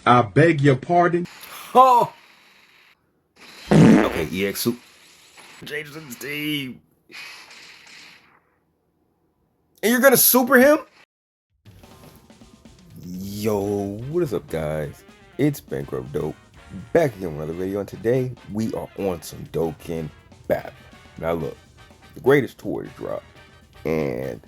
I beg your pardon? Oh! Okay, EX Soup. Jason's team. And you're gonna super him? Yo, what is up, guys? It's Bankrupt Dope, back again with another video, and today we are on some Dokkan Battle. Now look, the greatest tour to drop, and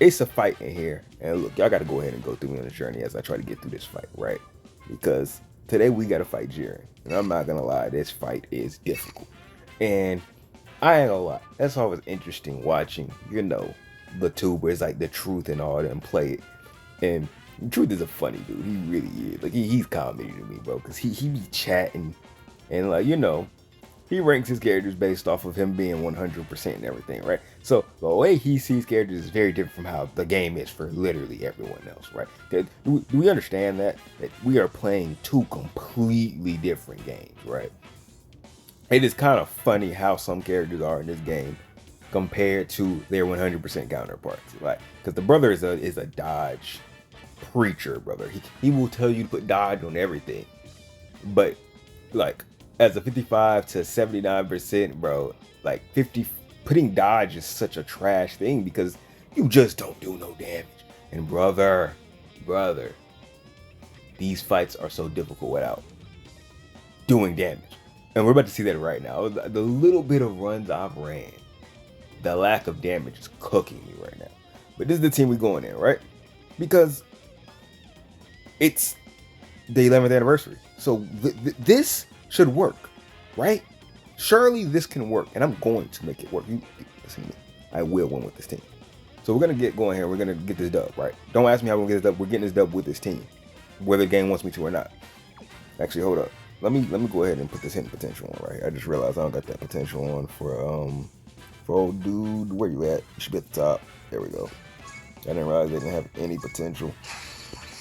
it's a fight in here. And look, y'all gotta go ahead and go through me on the journey as I try to get through this fight, right? Because today we gotta fight Jiren, and I'm not gonna lie, this fight is difficult. And I ain't gonna lie, that's always interesting watching, you know, the tubers like the Truth and all them play it. And Truth is a funny dude. He really is. Like he's comedy to me, bro. Cause he be chatting and like, you know, he ranks his characters based off of him being 100% and everything, right? So the way he sees characters is very different from how the game is for literally everyone else, right? Do we understand that we are playing two completely different games, right? It is kind of funny how some characters are in this game compared to their 100% counterparts, like because the brother is a dodge preacher, brother. He will tell you to put dodge on everything, but like as a 55 to 79%, bro, like 50 putting dodge is such a trash thing because you just don't do no damage. And brother, these fights are so difficult without doing damage, and we're about to see that right now. The little bit of runs I've ran, the lack of damage is cooking me right now. But this is the team we're going in, right? Because it's the 11th anniversary. So this should work, right? Surely this can work, and I'm going to make it work. You listen to me. I will win with this team. So we're gonna get going here. We're gonna get this dub, right? Don't ask me how we're gonna get this dub. We're getting this dub with this team, whether the game wants me to or not. Actually, hold up. Let me go ahead and put this hidden potential on right here. I just realized I don't got that potential on for old dude. Where you at? You should be at the top. There we go. I didn't realize they didn't have any potential.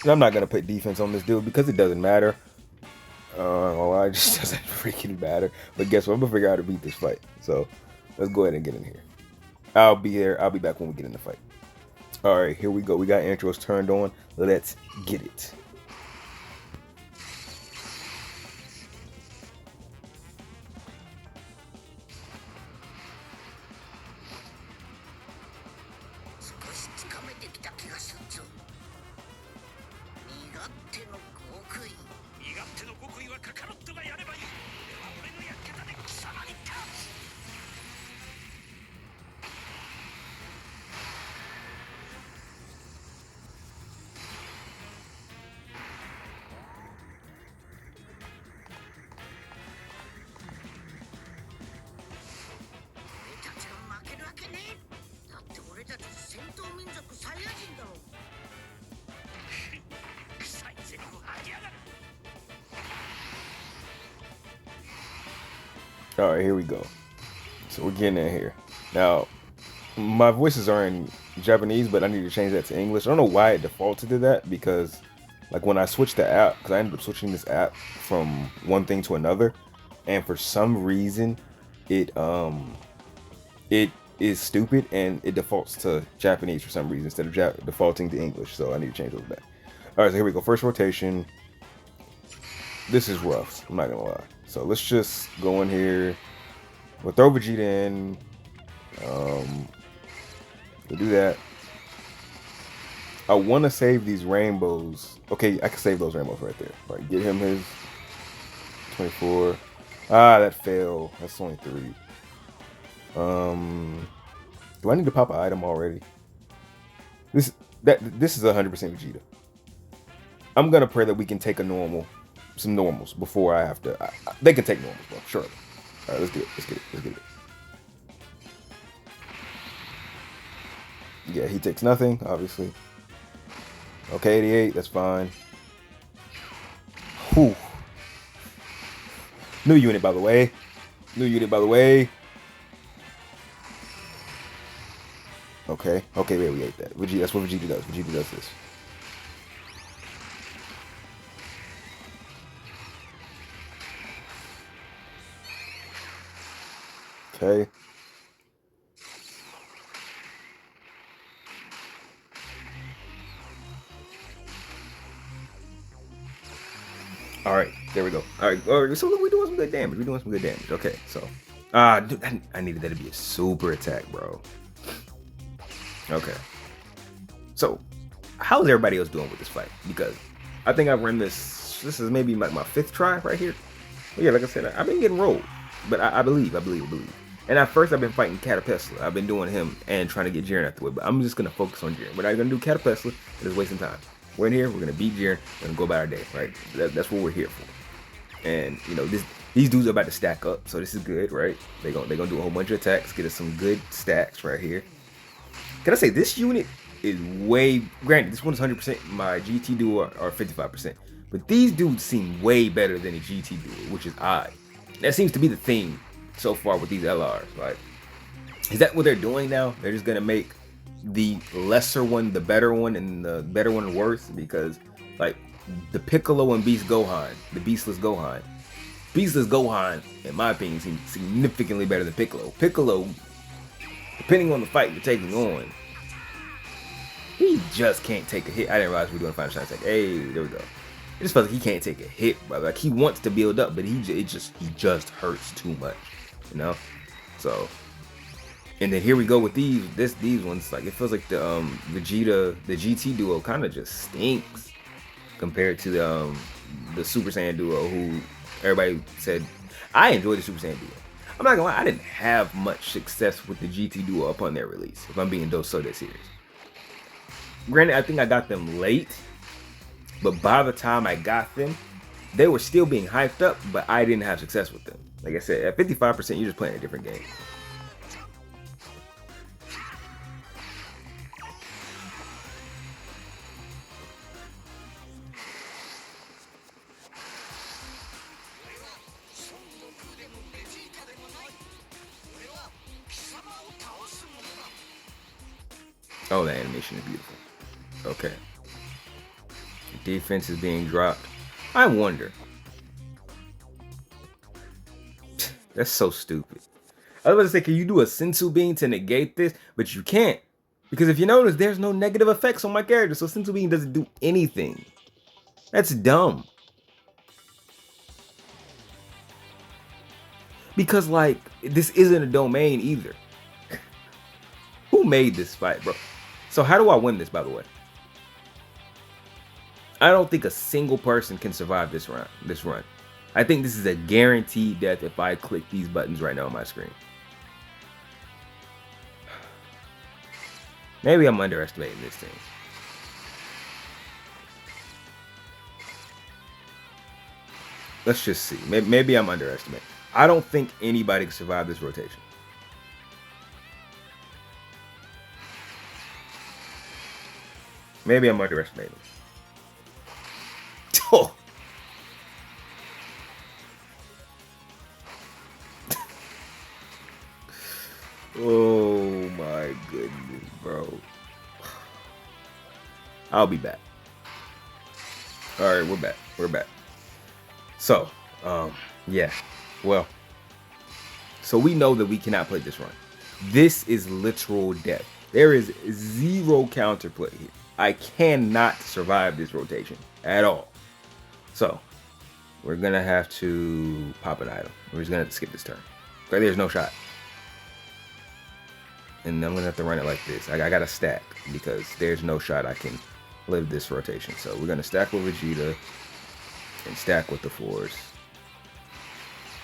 And I'm not gonna put defense on this dude because it doesn't matter. It just doesn't freaking matter. But guess what? I'm gonna figure out how to beat this fight. So let's go ahead and get in here. I'll be here. I'll be back when we get in the fight. All right, here we go. We got intros turned on. Let's get it. All right, here we go. So we're getting in here. Now, my voices are in Japanese, but I need to change that to English. I don't know why it defaulted to that because, like, when I switched the app, because I ended up switching this app from one thing to another, and for some reason, it is stupid and it defaults to Japanese for some reason instead of defaulting to English. So I need to change those back. All right, so here we go. First rotation. This is rough. I'm not gonna lie. So let's just go in here. We'll throw Vegeta in. We'll do that. I want to save these rainbows. Okay, I can save those rainbows right there. All right, get him his 24. Ah, that failed. That's only 3. Do I need to pop an item already? This is 100% Vegeta. I'm gonna pray that we can take some normals before I have to. They can take normals, bro. Sure. All right, let's get it. Let's get it. Yeah, he takes nothing, obviously. Okay, 88. That's fine. Whew. New unit, by the way. Okay, wait, we ate that. Vegeta, that's what Vegeta does. Vegeta does this. Okay. All right, there we go. All right, so look, we're doing some good damage. We're doing some good damage. Okay, so, dude, I needed that to be a super attack, bro. Okay. So, how's everybody else doing with this fight? Because I think I've run this. This is maybe my fifth try right here. But yeah, like I said, I've been getting rolled, but I believe. And at first, I've been fighting Catapesla. I've been doing him and trying to get Jiren out the way. But I'm just gonna focus on Jiren. We're not gonna do Catapesla. It's wasting time. We're in here. We're gonna beat Jiren and go about our day. Right? That's what we're here for. And you know, these dudes are about to stack up, so this is good, right? They're gonna do a whole bunch of attacks, get us some good stacks right here. Can I say this unit is way, granted, this one's 100%, my GT duo are 55%, but these dudes seem way better than a GT duo, which is odd. That seems to be the theme so far with these LRs. Like, is that what they're doing now? They're just gonna make the lesser one the better one and the better one worse? Because like the Piccolo and Beast Gohan, the Beastless Gohan, in my opinion, seems significantly better than Piccolo. Piccolo, depending on the fight you're taking on, he just can't take a hit. I didn't realize we were doing final shot attack. Hey, there we go. It just feels like he can't take a hit, bro. Like he wants to build up, but he just hurts too much, you know. So, and then here we go with these ones. Like it feels like the Vegeta, the GT duo kind of just stinks compared to the Super Saiyan duo, who everybody said I enjoyed the Super Saiyan duo. I'm not gonna lie, I didn't have much success with the GT duo upon their release, if I'm being so dead serious. Granted, I think I got them late, but by the time I got them, they were still being hyped up, but I didn't have success with them. Like I said, at 55%, you're just playing a different game. Oh, the animation is beautiful. Okay. Defense is being dropped. I wonder. That's so stupid. I was about to say, can you do a Sensu Bean to negate this? But you can't. Because if you notice, there's no negative effects on my character. So Sensu Bean doesn't do anything. That's dumb. Because, like, this isn't a domain either. Who made this fight, bro? So how do I win this, by the way? I don't think a single person can survive this run. I think this is a guaranteed death if I click these buttons right now on my screen. Maybe I'm underestimating this thing. Let's just see. Maybe I'm underestimating. I don't think anybody can survive this rotation. Maybe I'm underestimating. Oh. Oh my goodness, bro. I'll be back. All right, we're back. So, yeah. Well, so we know that we cannot play this run. This is literal death. There is zero counterplay here. I cannot survive this rotation at all. So, we're gonna have to pop an item. We're just gonna have to skip this turn. Like, there's no shot. And I'm gonna have to run it like this. I gotta stack because there's no shot I can live this rotation. So we're gonna stack with Vegeta and stack with the Force.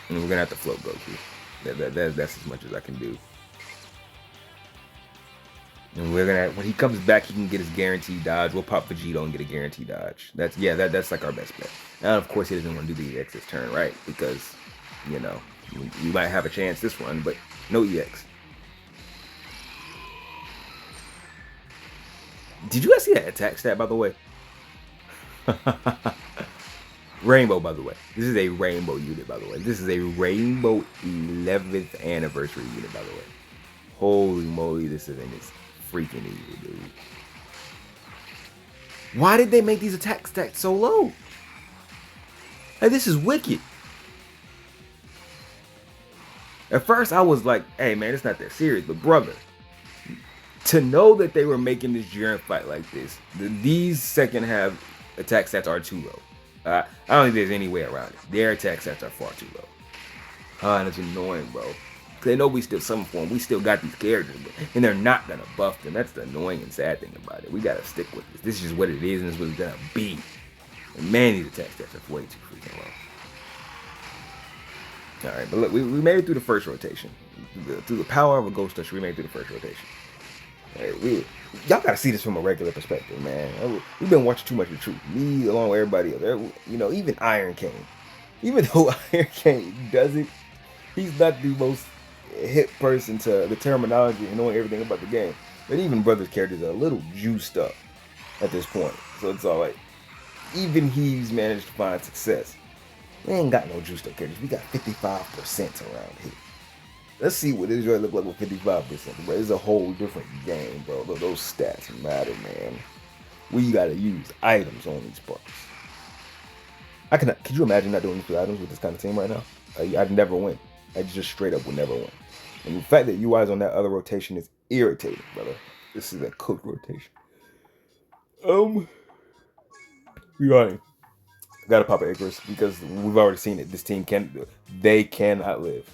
And we're gonna have to float Goku. That's as much as I can do. And we're gonna, when he comes back, he can get his guaranteed dodge. We'll pop Vegito and get a guaranteed dodge. That's like our best bet. Now, of course, he doesn't want to do the EX this turn, right? Because, you know, we might have a chance this run, but no EX. Did you guys see that attack stat, by the way? Rainbow, by the way. This is a rainbow unit, by the way. This is a rainbow 11th anniversary unit, by the way. Holy moly, this event is freaking evil, dude. Why did they make these attack stats so low? Like, this is wicked. At first, I was like, hey, man, it's not that serious. But, brother, to know that they were making this Jiren fight like this, these second half attack stats are too low. I don't think there's any way around it. Their attack stats are far too low. And it's annoying, bro. They know we still summon for them. We still got these characters, and they're not gonna buff them. That's the annoying and sad thing about it. We gotta stick with this. This is just what it is, and it's what it's gonna be. And man, these attack stats are way too freaking low. All right, but look, we made it through the first rotation. Through the power of a ghost touch, we made it through the first rotation. Y'all gotta see this from a regular perspective, man. We've been watching too much of the truth. Me, along with everybody else. You know, even Iron Cane. Even though Iron Cane doesn't, he's not the most hip person to the terminology and knowing everything about the game. But even Brother's characters are a little juiced up at this point. So it's all like, even he's managed to find success. We ain't got no juiced up characters. We got 55% around here. Let's see what this look like with 55%. Bro, it's a whole different game, bro. Those stats matter, man. We gotta use items on these parts. Could you imagine not doing these items with this kind of team right now? I'd never win. I just straight up would never win. And the fact that UI's on that other rotation is irritating, brother. This is a cooked rotation. I gotta pop an Icarus because we've already seen it. This team cannot live.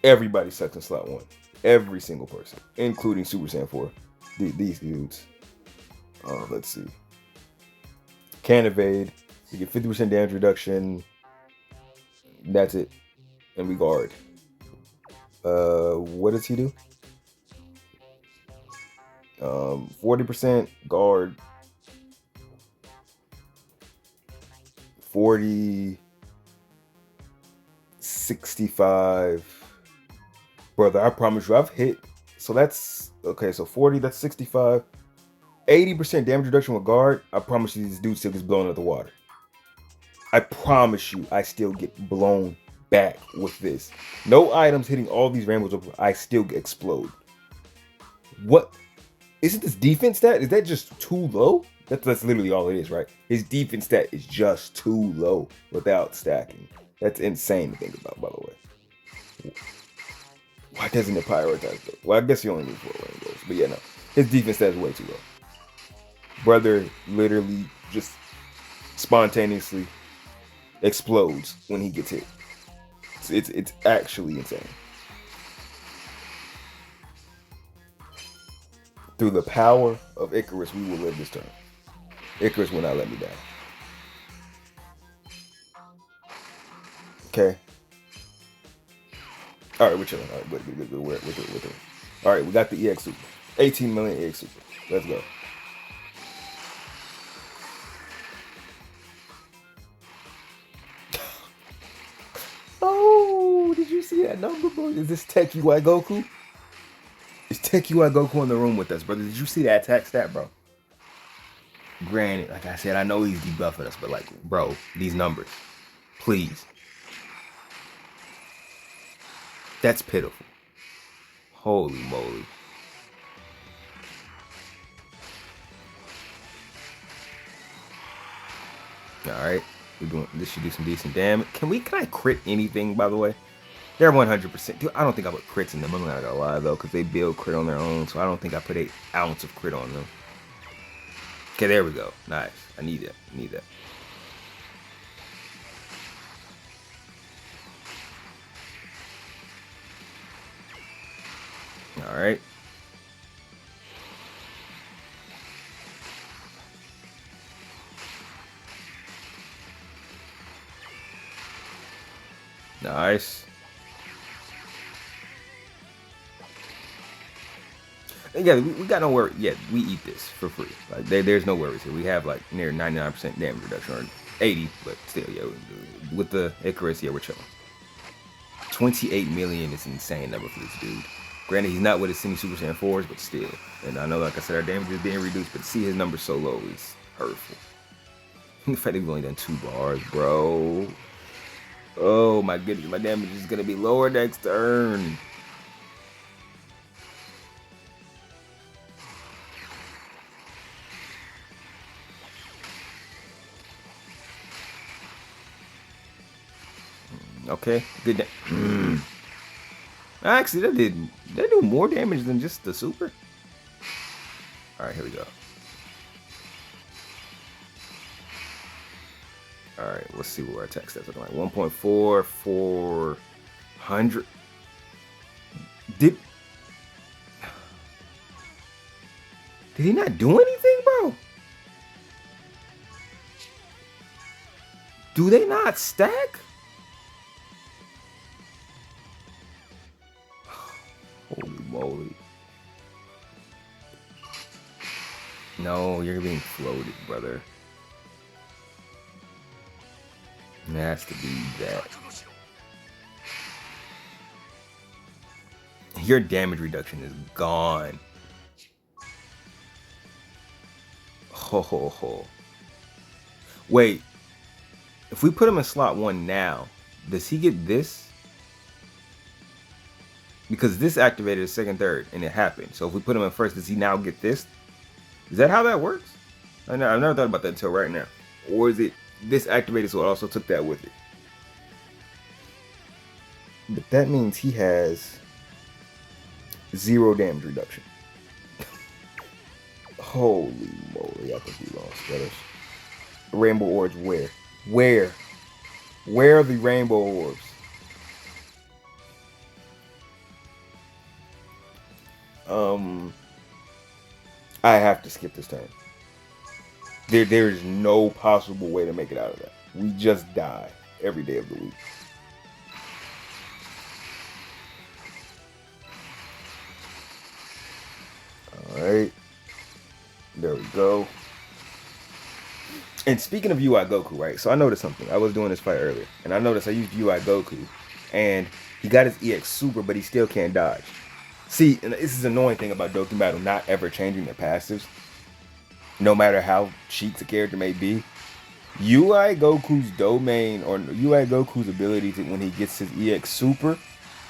Everybody sucks in slot 1. Every single person, including Super Saiyan 4. These dudes. Let's see. Can evade. You get 50% damage reduction. That's it. And we guard. What does he do? 40% guard. 40. 65. Brother, I promise you, I've hit. So that's okay. So 40, that's 65. 80% damage reduction with guard. I promise you, this dude still gets blown out of the water. I promise you, I still get blown back with this. No items hitting all these rainbows. I still explode. What? Isn't this defense stat? Is that just too low? That's literally all it is, right? His defense stat is just too low without stacking. That's insane to think about, by the way. Why doesn't it prioritize though? Well, I guess he only needs 4 rainbows. But yeah, no. His defense stat is way too low. Brother literally just spontaneously explodes when he gets hit. It's actually insane. Through the power of Icarus, we will live this turn. Icarus will not let me down. Okay. All right, we're chilling. All right, we're doing. All right, we got the EX Super. 18 million EX Super. Let's go. Oh, did you see that number, bro? Is this Tech UI Goku? Is Tech UI Goku in the room with us, brother? Did you see that attack stat, bro? Granted, like I said, I know he's debuffing us, but like, bro, these numbers, please. That's pitiful. Holy moly. Alright. This should do some decent damage. Can I crit anything, by the way? They're 100%. Dude, I don't think I put crits in them. I'm not gonna lie, though, because they build crit on their own, so I don't think I put an ounce of crit on them. Okay, there we go. Nice. I need that. All right. Nice. Yeah, we got no worry. Yeah, we eat this for free. Like there's no worries here. We have like near 99% damage reduction, or 80, but still, yeah. With the Icarus, yeah, we're chilling. 28 million is an insane number for this dude. Granted, he's not with his semi Super Saiyan 4s, but still. And I know, like I said, our damage is being reduced, but to see his number so low is hurtful. The fact that we've only done 2 bars, bro. Oh my goodness, my damage is gonna be lower next turn. Okay, good. Actually, that do more damage than just the super. All right, here we go. All right, let's see what our attack stats looking like. 1.4, 400. Did he not do anything, bro? Do they not stack? Holy moly. No, you're being floated, brother. It has to be that. Your damage reduction is gone. Ho ho ho. Wait. If we put him in slot 1 now, does he get this? Because this activated his second, third, and it happened. So if we put him in first, does he now get this? Is that how that works? I've never thought about that until right now. Or is it this activated so it also took that with it? But that means he has 0 damage reduction. Holy moly, I think we lost, brothers. Rainbow orbs where? Where? Where are the rainbow orbs? I have to skip this turn. There is no possible way to make it out of that. We just die every day of the week. Alright. There we go. And speaking of UI Goku, right? So I noticed something. I was doing this fight earlier, and I noticed I used UI Goku, and he got his EX Super, but he still can't dodge. See, and this is the annoying thing about Dokkan Battle not ever changing their passives, no matter how cheap the character may be. UI Goku's domain, or UI Goku's ability to, when he gets his EX Super,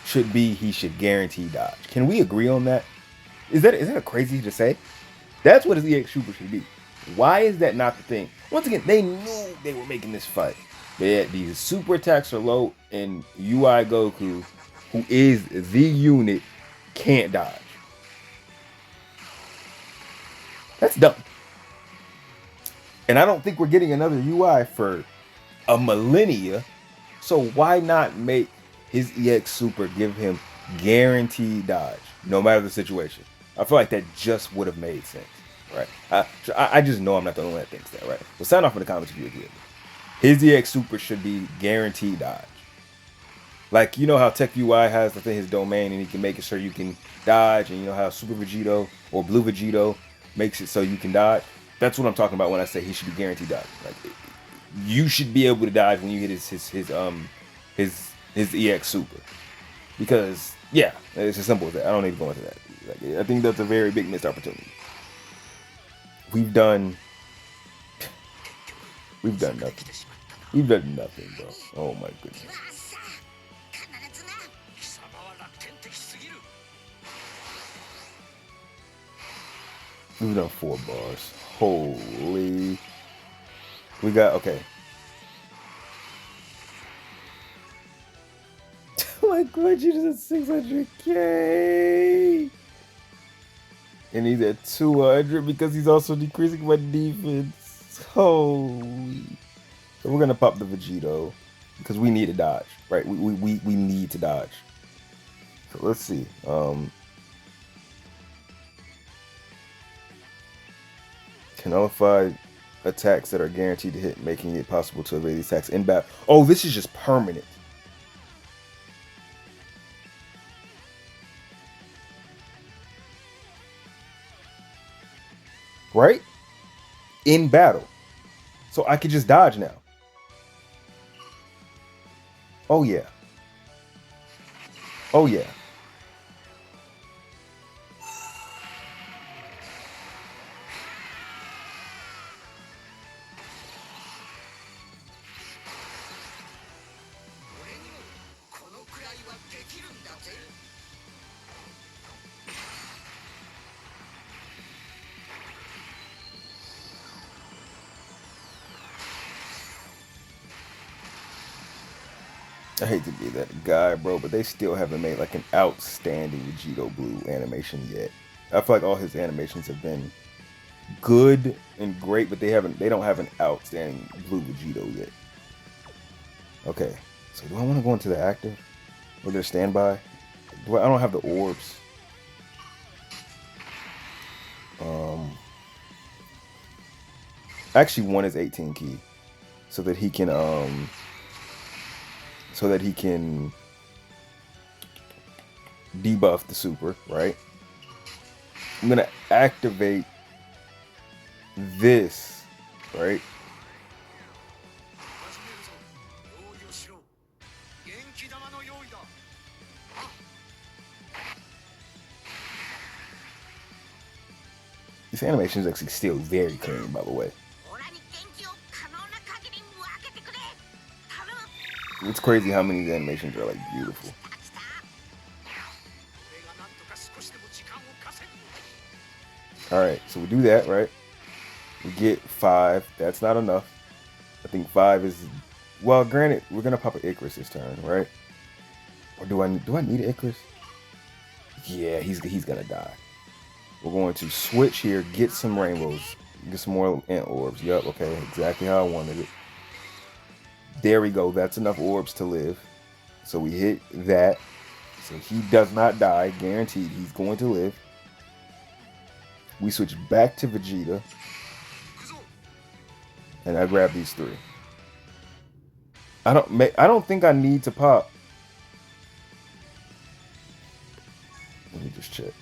should be he should guarantee dodge. Can we agree on that? Is that crazy to say? That's what his EX Super should be. Why is that not the thing? Once again, they knew they were making this fight. These super attacks are low, and UI Goku, who is the unit, can't dodge. That's dumb. And I don't think we're getting another UI for a millennia. So why not make his EX Super give him guaranteed dodge, no matter the situation? I feel like that just would have made sense. Right, I just know I'm not the only one that thinks that, right? Well, sign off in the comments if you agree with me. His EX Super should be guaranteed dodge. Like, you know how Tech UI has within his domain, and he can make it so you can dodge, and you know how Super Vegito or Blue Vegito makes it so you can dodge. That's what I'm talking about when I say he should be guaranteed dodge. Like, you should be able to dodge when you hit his EX Super, because yeah, it's as simple as that. I don't need to go into that. Like, I think that's a very big missed opportunity. We've done nothing. We've done nothing, bro. Oh my goodness. We've done 4 bars. Holy. We got, okay. Oh my god, you just at 600k. And he's at 200 because he's also decreasing my defense. Holy. So we're going to pop the Vegito because we need to dodge, right? We need to dodge. So let's see. Can nullify attacks that are guaranteed to hit, making it possible to evade these attacks in battle. Oh, this is just permanent. Right? In battle. So I could just dodge now. Oh yeah. Oh yeah. I hate to be that guy, bro, but they still haven't made like an outstanding Vegito Blue animation yet. I feel like all his animations have been good and great, but they don't have an outstanding Blue Vegito yet. Okay, so do I want to go into the active or their standby? I don't have the orbs. Actually, one is 18 key, so that he can debuff the super, right? I'm gonna activate this, right? This animation is actually still very clean, by the way. It's crazy how many of the animations are like beautiful. Alright, so we do that, right? We get 5. That's not enough. I think 5 is... Well, granted, we're going to pop an Icarus this turn, right? Or do I need an Icarus? Yeah, he's going to die. We're going to switch here, get some rainbows. Get some more ant orbs. Yup, okay, exactly how I wanted it. There we go. That's enough orbs to live. So we hit that. So he does not die. Guaranteed he's going to live. We switch back to Vegeta. And I grab these 3. I don't think I need to pop. Let me just check.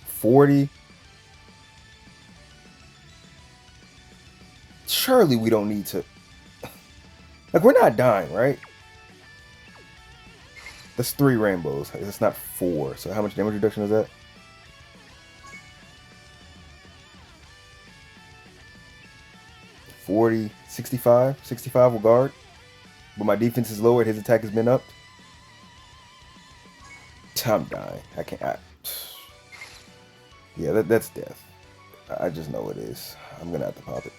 40. Surely we don't need to. Like, we're not dying, right? That's 3 rainbows. That's not 4. So how much damage reduction is that? 40, 65. 65 will guard. But my defense is lowered. His attack has been upped. I'm dying. I can't. Yeah, that's death. I just know it is. I'm going to have to pop it.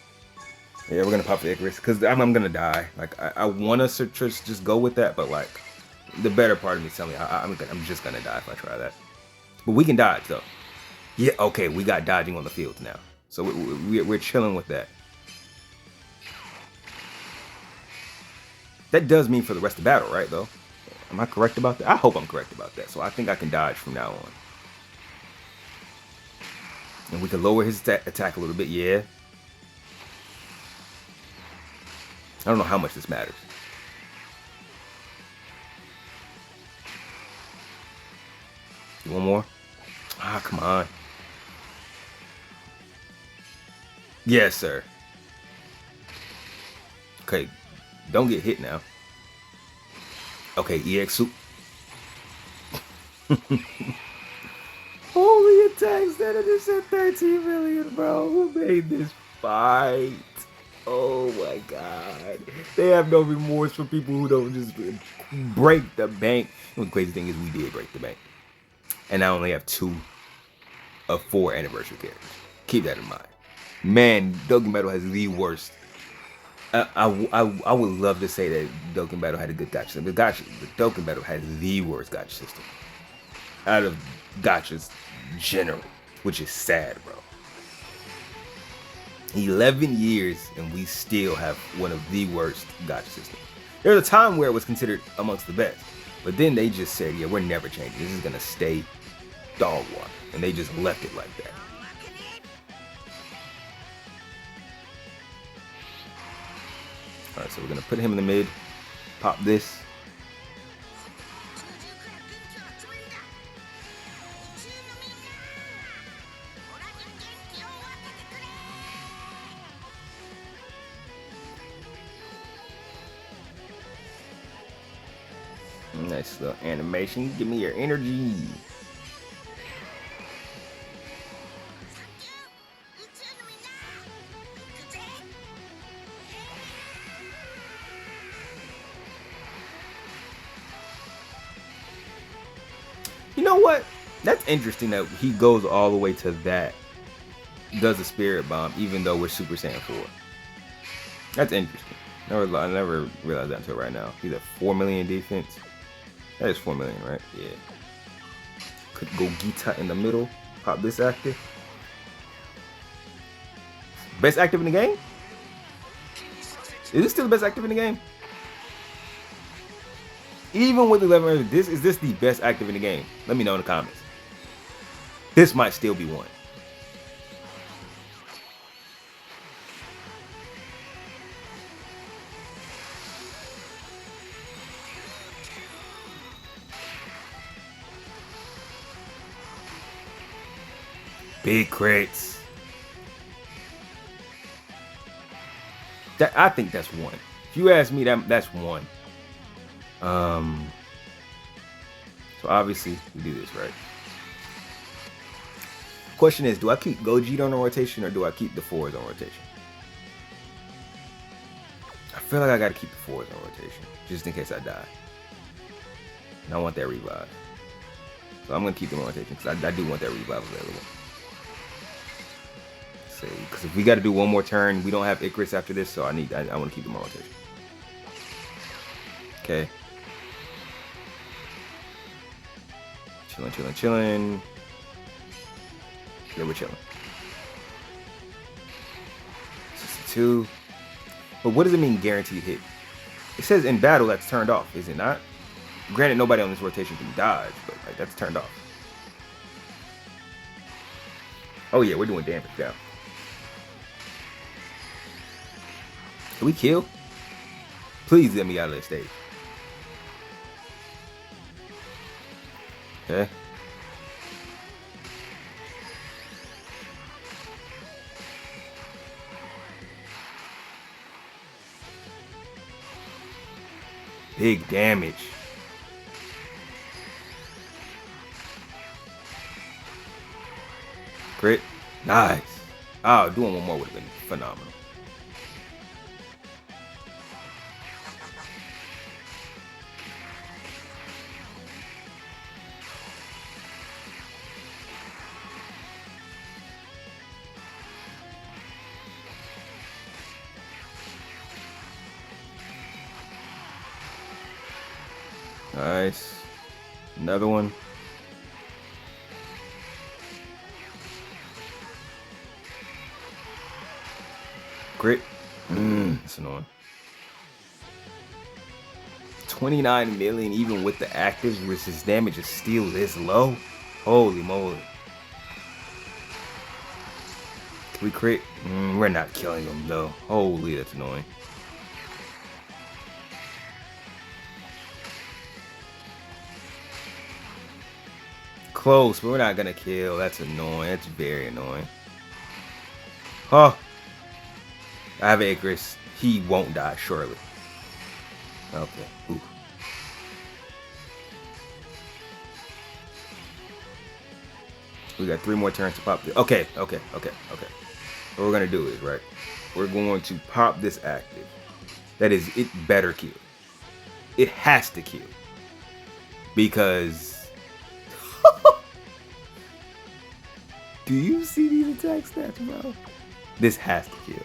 Yeah, we're going to pop the Icarus. Because I'm going to die. Like, I want to just go with that. But, like, the better part of me is telling me I'm just going to die if I try that. But we can dodge, though. Yeah, okay, we got dodging on the field now. So we're chilling with that. That does mean for the rest of the battle, right, though? Am I correct about that? I hope I'm correct about that. So I think I can dodge from now on. And we can lower his attack a little bit, yeah. I don't know how much this matters. One more? Ah, come on. Yes, sir. Okay, don't get hit now. Okay, EX soup. Holy attacks that is at 13 million, bro. Who made this fight? Oh my god. They have no remorse for people who don't just break the bank. The crazy thing is we did break the bank. And I only have 2 of 4 anniversary characters. Keep that in mind. Man, Dokkan Battle has the worst. I would love to say that Dokkan Battle had a good gacha system. But Dokkan Battle has the worst gacha system out of gachas generally, which is sad, bro. 11 years and we still have one of the worst gacha systems. There was a time where it was considered amongst the best, but then they just said, yeah, we're never changing. This is gonna stay dog water, and they just left it like that. Alright, so we're gonna put him in the mid, pop this. Nice little animation. Give me your energy. You know what? That's interesting that he goes all the way to that. Does a spirit bomb even though we're Super Saiyan 4. That's interesting. I never realized that until right now. He's at 4 million defense. That is 4 million, right? Yeah. Could go Gita in the middle. Pop this active. Best active in the game? Is this still the best active in the game? Even with 11, is this the best active in the game? Let me know in the comments. This might still be one. Big crits. I think that's one. If you ask me, that's one. So obviously we do this, right? Question is, do I keep Gogeta on rotation or do I keep the 4s on rotation? I feel like I gotta keep the 4s on rotation, just in case I die. And I want that revive. So I'm gonna keep them on rotation, because I do want that revive available. Because if we got to do one more turn, we don't have Icarus after this, so I want to keep them on rotation. Okay. Chilling. Yeah, we're chilling. 62. But what does it mean, guaranteed hit? It says in battle that's turned off, is it not? Granted, nobody on this rotation can dodge, but like that's turned off. Oh yeah, we're doing damage now. Can we kill? Please let me out of this stage. Okay. Big damage. Crit. Nice. Oh, doing one more would have been phenomenal. Nice. Another one. Crit. That's annoying. 29 million even with the actives, which his damage is still this low. Holy moly. Can we crit? We're not killing him though. Holy, that's annoying. Close, but we're not gonna kill. That's annoying. That's very annoying. Oh, I have Icarus. He won't die, surely. Okay. Ooh. We got 3 more turns to pop this. Okay. What we're gonna do is, right, we're going to pop this active. That is, it better kill. It has to kill. Because do you see these attack stats, bro? This has to kill.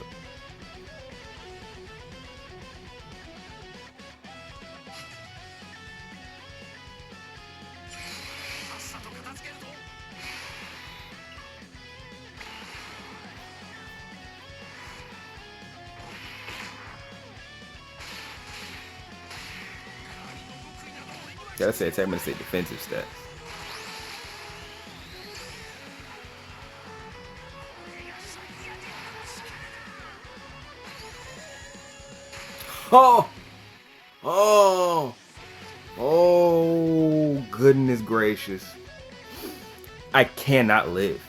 Gotta say attack, I'm gonna say defensive stats. Oh, goodness gracious. I cannot live.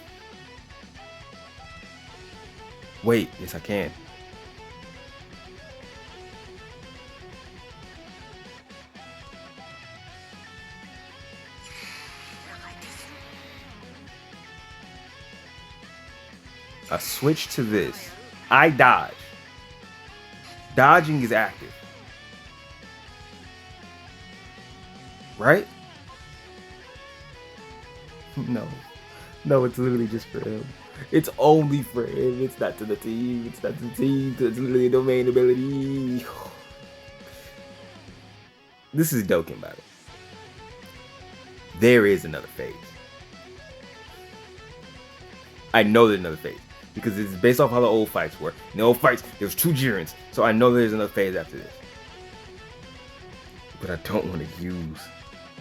Wait, yes I can. I switch to this. I dodge. Dodging is active. Right? No. No, it's literally just for him. It's only for him. It's not to the team. It's not to the team. It's literally a domain ability. This is Dokkan battle. There is another phase. I know there's another phase. because it's based off how the old fights were. In the old fights, there's 2 Jirens, so I know there's another phase after this. But I don't want to use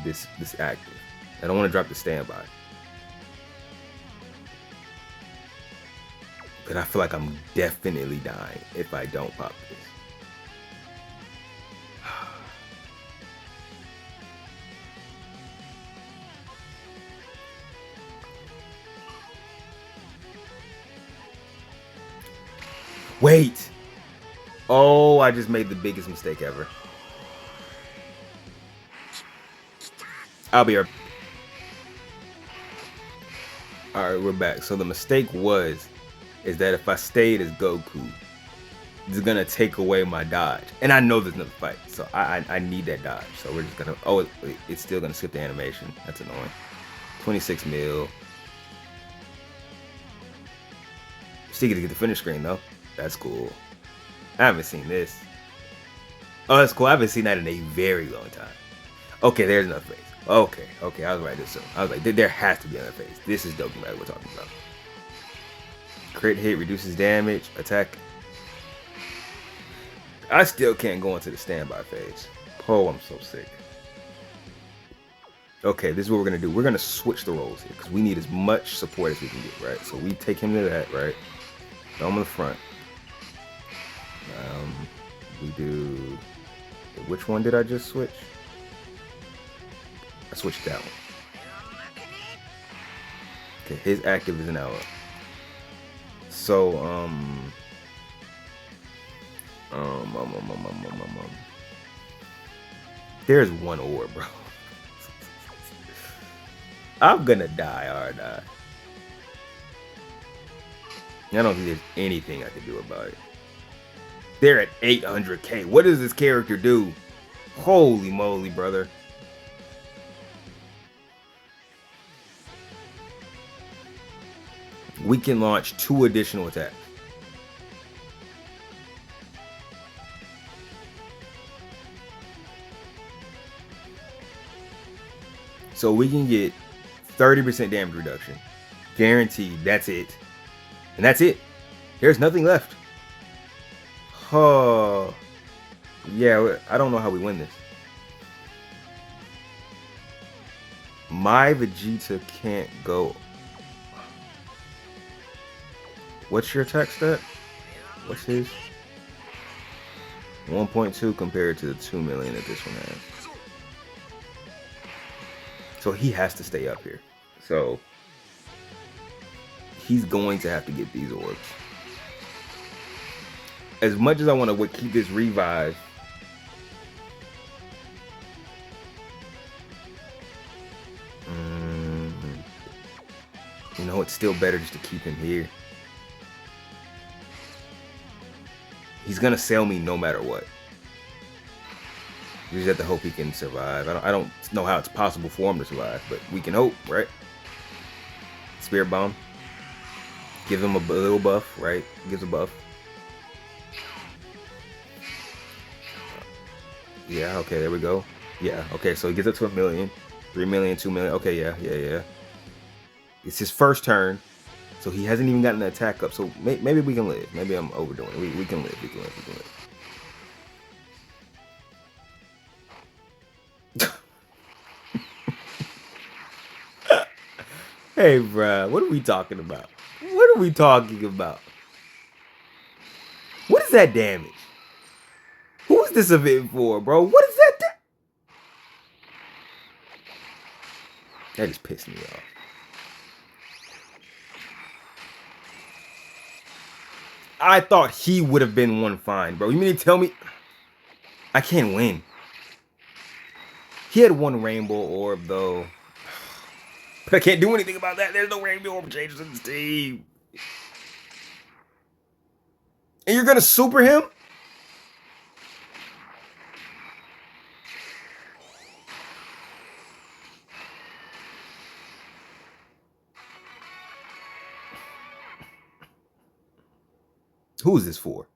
this active. I don't want to drop the standby. But I feel like I'm definitely dying if I don't pop this. Wait! Oh, I just made the biggest mistake ever. I'll be right. Alright, we're back. So the mistake is that if I stayed as Goku, it's gonna take away my dodge. And I know there's another fight, so I need that dodge. So we're just gonna, oh, it's still gonna skip the animation. That's annoying. 26 mil. Still get to get the finish screen though. That's cool. I haven't seen this. Oh, that's cool. I haven't seen that in a very long time. Okay, there's another phase. Okay, I was right this soon. I was like, there has to be another phase. This is Dokkan we're talking about. Crit hit reduces damage, attack. I still can't go into the standby phase. Oh, I'm so sick. Okay, this is what we're gonna do. We're gonna switch the roles here because we need as much support as we can get, right? So we take him to that, right? Throw him in the front. We do. Which one did I just switch? I switched that one. Okay, his active is an hour. So there's one orb, bro. I'm gonna die, aren't I? I don't think there's anything I can do about it. They're at 800k. What does this character do? Holy moly, brother. We can launch 2 additional attacks. So we can get 30% damage reduction. Guaranteed. That's it. And that's it. There's nothing left. Oh. Yeah, I don't know how we win this. My Vegeta can't go. What's your attack stat? What's his? 1.2 compared to the 2 million that this one has. So he has to stay up here. So he's going to have to get these orbs. As much as I want to keep this revive, you know, it's still better just to keep him here. He's gonna sell me no matter what. We just have to hope he can survive. I don't know how it's possible for him to survive, but we can hope, right? Spirit Bomb. Give him a little buff, right? Gives a buff. Yeah, okay, there we go. Yeah, okay, so he gets up to 1 million. 3 million, 2 million. Okay, yeah. It's his first turn, so he hasn't even gotten the attack up. So maybe we can live. Maybe I'm overdoing it. We can live. We can live. Hey, bruh, what are we talking about? What are we talking about? What is that damage? Who is this event for, bro? What is that? That just pissed me off. I thought he would have been one fine, bro. You mean to tell me I can't win? He had 1 rainbow orb, though. But I can't do anything about that. There's no rainbow orb changes in this team. And you're gonna super him? Who is this for?